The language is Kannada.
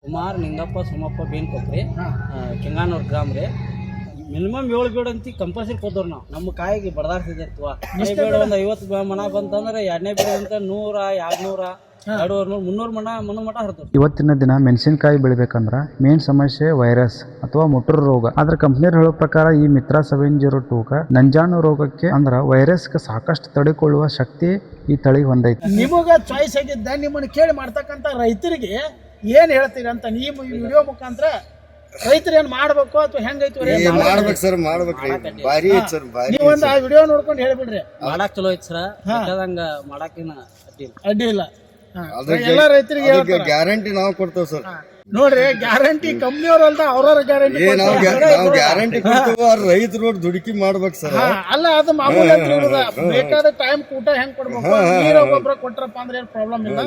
ಕುಮಾರ್ ನಿಂಗಪ್ಪ ಸೋಮಪ್ಪ ಬೇನ್ಕೊಪ್ರಿ ಕೆಂಗಾನೂರ್ ಗ್ರಾಮ ರೀ. ಮಿನಿಮಮ್ 7 ಬೇಡ ಅಂತ ಕಂಪಲ್ಸರಿ ಕೊದ್ದವ್ರು ನಾವು. ನಮ್ಮ ಕಾಯಿಗೆ ಬಡದಾಡ್ತಿದ್ವ ಬೇಡ ಒಂದು 50 ಮನ ಬಂತಂದ್ರೆ 2ನೇ ಬೇಡ ಅಂತ 100 200 200 300 ಮಟ ಹರಿದ್ರು. ಇವತ್ತಿನ ದಿನ ಮೆಣಸಿನಕಾಯಿ ಬೆಳಿಬೇಕಂದ್ರ ಮೇನ್ ಸಮಸ್ಯೆ ವೈರಸ್ ಅಥವಾ ಮುಟ್ರು ರೋಗ. ಆದ್ರೆ ಕಂಪ್ನಿಯರ್ ಹೇಳೋ ಪ್ರಕಾರ ಈ ಮಿತ್ರ 702 ನಂಜಾನು ರೋಗಕ್ಕೆ ಅಂದ್ರ ವೈರಸ್ ಸಾಕಷ್ಟು ತಡೆಕೊಳ್ಳುವ ಶಕ್ತಿ ಈ ತಳಿ ಹೊಂದೈತಿ. ನಿಮಗ ಚಾಯ್ಸ್ ಆಗಿದ್ದ ನಿಮ್ಮನ್ನ ಕೇಳಿ ಮಾಡ್ತಕ್ಕಂಥ ರೈತರಿಗೆ ಏನ್ ಹೇಳ್ತೀರಿ ಅಂತ ನೀವು ಈ ವಿಡಿಯೋ ಮುಖಾಂತರ ರೈತರು ಏನ್ ಮಾಡ್ಬೇಕು ಅಥವಾ ಹೆಂಗೈತಿ ಮಾಡ್ಬೇಕು ಸರ್, ಮಾಡ್ಬೇಕ್ರಿ. ಭಾರಿ ಐತ್ ಸರ್, ಭಾರಿ. ನೀವು ಒಂದು ಆ ವಿಡಿಯೋ ನೋಡ್ಕೊಂಡು ಹೇಳ್ಬಿಡ್ರಿ. ಮಾಡಾಕ್ ಚಲೋ ಐತಿ ಸರ್, ಬೇಕಾದಂಗ ಮಾಡಾಕಿನ ಅಡ್ಡಿ ಇಲ್ಲ. ಎಲ್ಲ ರೈತರಿಗೆ ಗ್ಯಾರಂಟಿ ನಾವು ಕೊಡ್ತೇವೆ ಸರ್. ನೋಡ್ರಿ, ಗ್ಯಾರಂಟಿ ಕಂಪ್ನಿಯವ್ರ ಅಲ್ದ ಅವ್ರ ಗ್ಯಾರಂಟಿ ನಾವು ಗ್ಯಾರಂಟಿ ಕೊಡ್ತೇವೆ. ರೈತರು ದುಡುಕಿ ಮಾಡ್ಬೇಕು ಸರ್. ಅಲ್ಲ, ಅದು ಮಾಮೂಲಿ ಅಂತ ಹೇಳುದ. ಬೇಕಾದ ಟೈಮ್ ಊಟ ಹೆಂಗ್ ಕೊಡ್ಬೇಕು, ನೀರ ಗೊಬ್ಬರ ಕೊಟ್ರಪ್ಪ ಅಂದ್ರೆ ಏನ್ ಪ್ರಾಬ್ಲಮ್ ಇಲ್ಲ.